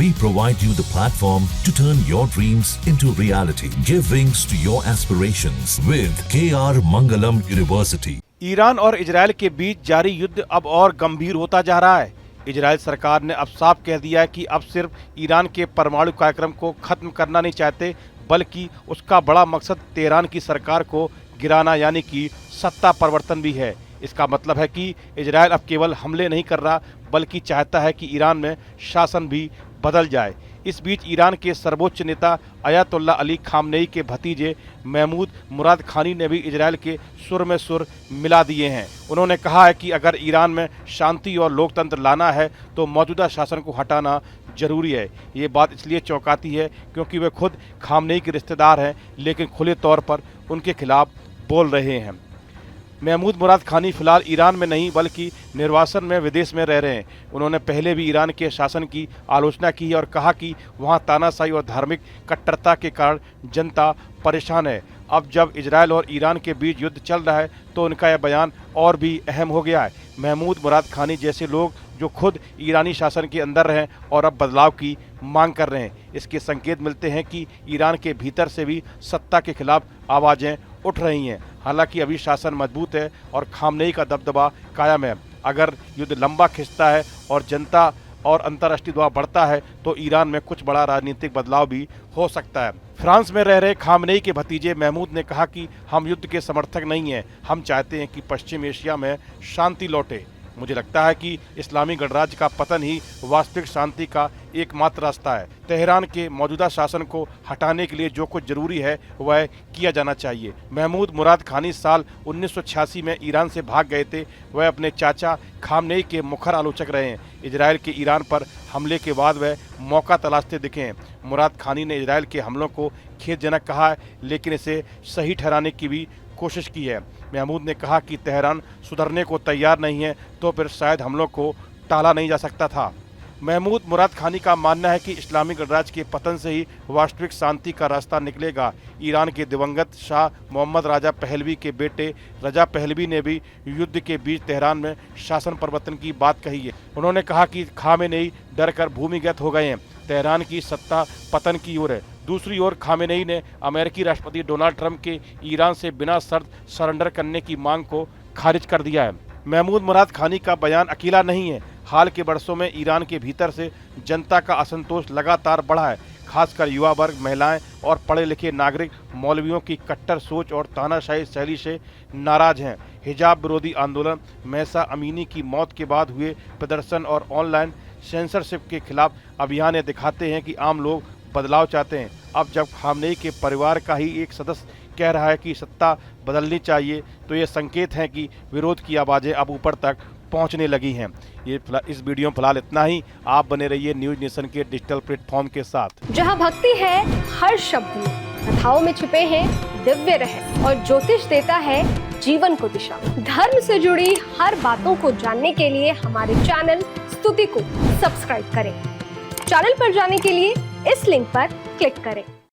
We provide you the platform to turn your dreams into reality. Give wings to your aspirations with KR Mangalam University. Iran और Israel के बीच जारी युद्ध अब और गंभीर होता जा रहा है। इजरायल सरकार ने अब साफ कह दिया है कि अब सिर्फ ईरान के परमाणु कार्यक्रम को खत्म करना नहीं चाहते, बल्कि उसका बड़ा मकसद तेहरान की सरकार को गिराना यानी कि सत्ता परिवर्तन भी है। इसका मतलब है कि इजरायल अब केवल हमले नहीं कर रहा, बल्कि चाहता है कि ईरान में शासन भी बदल जाए। इस बीच ईरान के सर्वोच्च नेता अयातुल्ला अली खामनेई के भतीजे महमूद मुरादखानी ने भी इजरायल के सुर में सुर मिला दिए हैं। उन्होंने कहा है कि अगर ईरान में शांति और लोकतंत्र लाना है तो मौजूदा शासन को हटाना जरूरी है। ये बात इसलिए चौंकाती है क्योंकि वे खुद खामनेई के रिश्तेदार हैं, लेकिन खुले तौर पर उनके खिलाफ बोल रहे हैं। महमूद मुरादखानी फिलहाल ईरान में नहीं बल्कि निर्वासन में विदेश में रह रहे हैं। उन्होंने पहले भी ईरान के शासन की आलोचना की है और कहा कि वहां तानाशाही और धार्मिक कट्टरता के कारण जनता परेशान है। अब जब इजरायल और ईरान के बीच युद्ध चल रहा है तो उनका यह बयान और भी अहम हो गया है। महमूद मुरादखानी जैसे लोग जो खुद ईरानी शासन के अंदर रहें और अब बदलाव की मांग कर रहे हैं, इसके संकेत मिलते हैं कि ईरान के भीतर से भी सत्ता के खिलाफ आवाज़ें उठ रही हैं। हालांकि अभी शासन मजबूत है और खामनेई का दबदबा कायम है। अगर युद्ध लंबा खिंचता है और जनता और अंतर्राष्ट्रीय दबाव बढ़ता है तो ईरान में कुछ बड़ा राजनीतिक बदलाव भी हो सकता है। फ्रांस में रह रहे खामनेई के भतीजे महमूद ने कहा कि हम युद्ध के समर्थक नहीं हैं, हम चाहते हैं कि पश्चिम एशिया में शांति लौटे। मुझे लगता है कि इस्लामी गणराज्य का पतन ही वास्तविक शांति का एकमात्र रास्ता है। तेहरान के मौजूदा शासन को हटाने के लिए जो कुछ जरूरी है वह किया जाना चाहिए। महमूद मुरादखानी साल 1986 में ईरान से भाग गए थे। वह अपने चाचा खामनेई के मुखर आलोचक रहे हैं। इजरायल के ईरान पर हमले के बाद वह मौका तलाशते दिखे हैं। मुरादखानी ने इजरायल के हमलों को खेदजनक कहा है, लेकिन इसे सही ठहराने की भी कोशिश की है। महमूद ने कहा कि तेहरान सुधरने को तैयार नहीं है तो फिर शायद हमलों को टाला नहीं जा सकता था। महमूद मुरादखानी का मानना है कि इस्लामी गणराज्य के पतन से ही वास्तविक शांति का रास्ता निकलेगा। ईरान के दिवंगत शाह मोहम्मद राजा पहलवी के बेटे रजा पहलवी ने भी युद्ध के बीच तेहरान में शासन परिवर्तन की बात कही है। उन्होंने कहा कि खामेनेई डर कर भूमिगत हो गए हैं, तेहरान की सत्ता पतन की ओर है। दूसरी ओर खामेनेई ने अमेरिकी राष्ट्रपति डोनाल्ड ट्रंप के ईरान से बिना शर्त सरेंडर करने की मांग को खारिज कर दिया है। महमूद मुरादखानी का बयान अकेला नहीं है। हाल के वर्षों में ईरान के भीतर से जनता का असंतोष लगातार बढ़ा है। खासकर युवा वर्ग, महिलाएं और पढ़े लिखे नागरिक मौलवियों की कट्टर सोच और तानाशाही शैली से नाराज हैं। हिजाब विरोधी आंदोलन, महसा अमीनी की मौत के बाद हुए प्रदर्शन और ऑनलाइन सेंसरशिप के खिलाफ अभियान ये दिखाते हैं कि आम लोग बदलाव चाहते हैं। अब जब खामनेई के परिवार का ही एक सदस्य कह रहा है कि सत्ता बदलनी चाहिए तो ये संकेत हैं कि विरोध की आवाज़ें अब ऊपर तक पहुंचने लगी हैं। इस वीडियो में फिलहाल इतना ही। आप बने रहिए न्यूज नेशन के डिजिटल प्लेटफॉर्म के साथ। जहां भक्ति है हर शब्द में, कथाओं में छुपे हैं दिव्य रहस्य और ज्योतिष देता है जीवन को दिशा। धर्म से जुड़ी हर बातों को जानने के लिए हमारे चैनल स्तुति को सब्सक्राइब करें। चैनल पर जाने के लिए इस लिंक पर क्लिक करें।